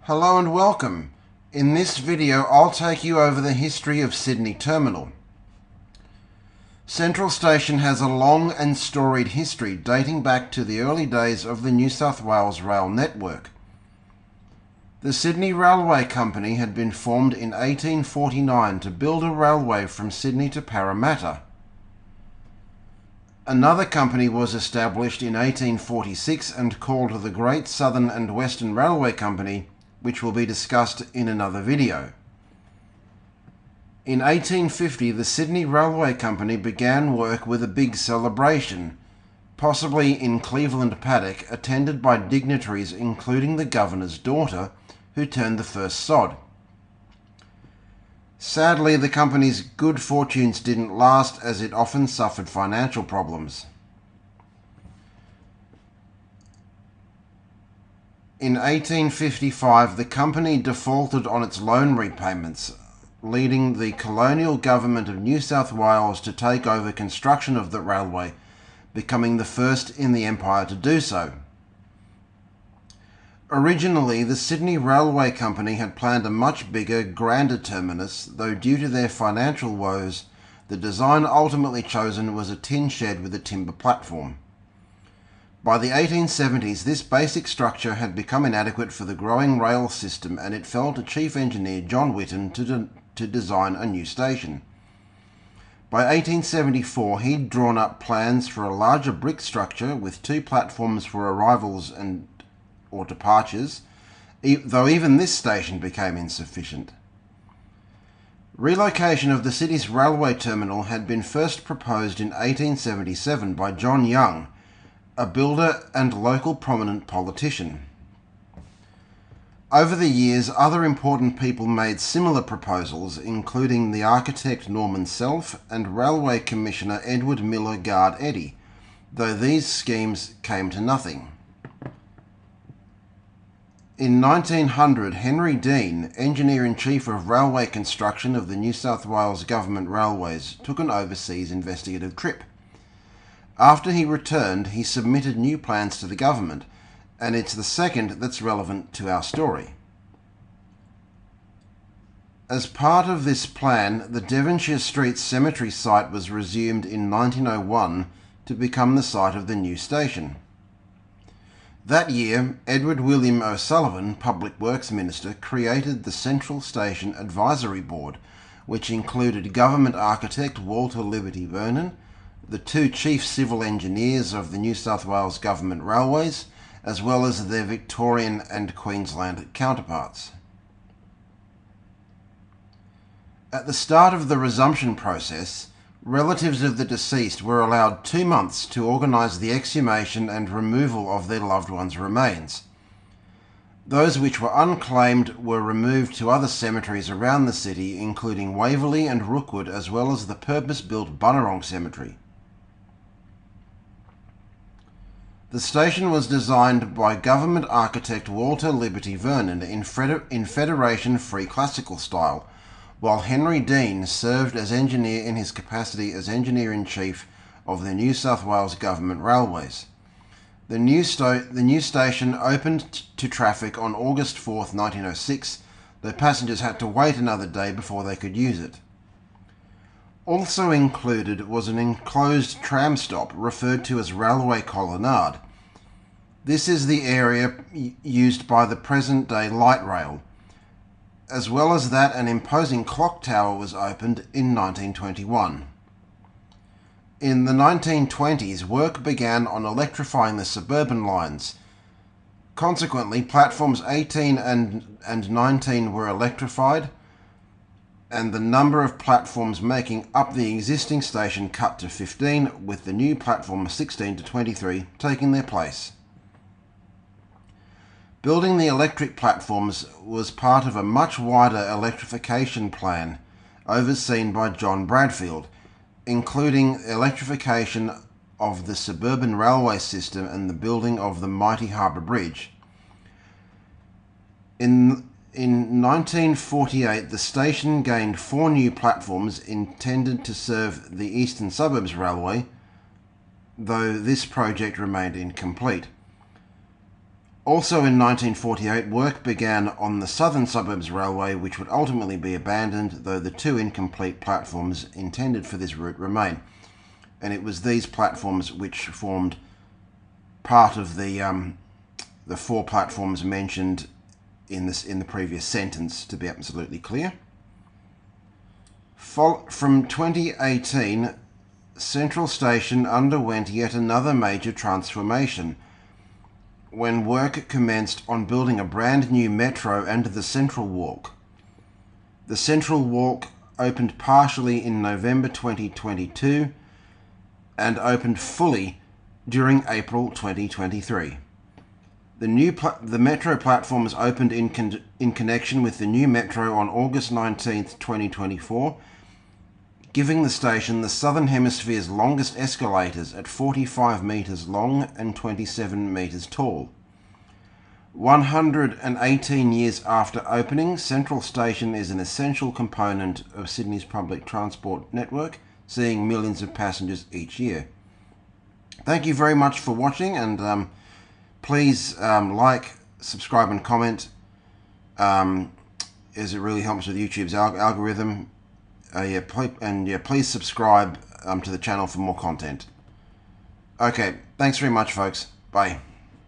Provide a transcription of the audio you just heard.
Hello and welcome. In this video I'll take you over the history of Sydney Terminal. Central Station has a long and storied history dating back to the early days of the New South Wales rail network. The Sydney Railway Company had been formed in 1849 to build a railway from Sydney to Parramatta. Another company was established in 1846 and called the Great Southern and Western Railway Company, which will be discussed in another video. In 1850, the Sydney Railway Company began work with a big celebration, possibly in Cleveland Paddock, attended by dignitaries including the governor's daughter, who turned the first sod. Sadly, the company's good fortunes didn't last, as it often suffered financial problems. In 1855, the company defaulted on its loan repayments, leading the colonial government of New South Wales to take over construction of the railway, becoming the first in the empire to do so. Originally, the Sydney Railway Company had planned a much bigger, grander terminus, though due to their financial woes, the design ultimately chosen was a tin shed with a timber platform. By the 1870s, this basic structure had become inadequate for the growing rail system, and it fell to Chief Engineer John Whitten to design a new station. By 1874, he'd drawn up plans for a larger brick structure with two platforms for arrivals or departures, though even this station became insufficient. Relocation of the city's railway terminal had been first proposed in 1877 by John Young, a builder and local prominent politician. Over the years, other important people made similar proposals, including the architect Norman Self and Railway Commissioner Edward Miller Guard Eddy, though these schemes came to nothing. In 1900, Henry Dean, Engineer-in-Chief of Railway Construction of the New South Wales Government Railways, took an overseas investigative trip. After he returned, he submitted new plans to the government, and it's the second that's relevant to our story. As part of this plan, the Devonshire Street Cemetery site was resumed in 1901 to become the site of the new station. That year, Edward William O'Sullivan, Public Works Minister, created the Central Station Advisory Board, which included government architect Walter Liberty Vernon, the two chief civil engineers of the New South Wales Government Railways, as well as their Victorian and Queensland counterparts. At the start of the resumption process, relatives of the deceased were allowed 2 months to organise the exhumation and removal of their loved ones' remains. Those which were unclaimed were removed to other cemeteries around the city, including Waverley and Rookwood, as well as the purpose-built Bunurong Cemetery. The station was designed by government architect Walter Liberty Vernon in Federation Free Classical style, while Henry Dean served as engineer in his capacity as Engineer-in-Chief of the New South Wales Government Railways. The new station opened to traffic on August 4, 1906, though passengers had to wait another day before they could use it. Also included was an enclosed tram stop referred to as Railway Colonnade. This is the area used by the present-day light rail. As well as that, an imposing clock tower was opened in 1921. In the 1920s, work began on electrifying the Suburban lines. Consequently, platforms 18 and 19 were electrified, and the number of platforms making up the existing station cut to 15, with the new platform 16 to 23 taking their place. Building the electric platforms was part of a much wider electrification plan overseen by John Bradfield, including electrification of the suburban railway system and the building of the mighty Harbour Bridge. In 1948, the station gained 4 new platforms intended to serve the Eastern Suburbs Railway, though this project remained incomplete. Also in 1948, work began on the Southern Suburbs Railway, which would ultimately be abandoned, though the two incomplete platforms intended for this route remain. And it was these platforms which formed part of the 4 platforms mentioned in the previous sentence, to be absolutely clear. From 2018, Central Station underwent yet another major transformation when work commenced on building a brand new metro and the Central Walk. The Central Walk opened partially in November 2022 and opened fully during April 2023. The metro platforms opened in connection with the new metro on August 19th, 2024, giving the station the Southern Hemisphere's longest escalators at 45 metres long and 27 metres tall. 118 years after opening, Central Station is an essential component of Sydney's public transport network, seeing millions of passengers each year. Thank you very much for watching, and please like, subscribe and comment, as it really helps with YouTube's algorithm. Please subscribe to the channel for more content. Okay, thanks very much, folks. Bye.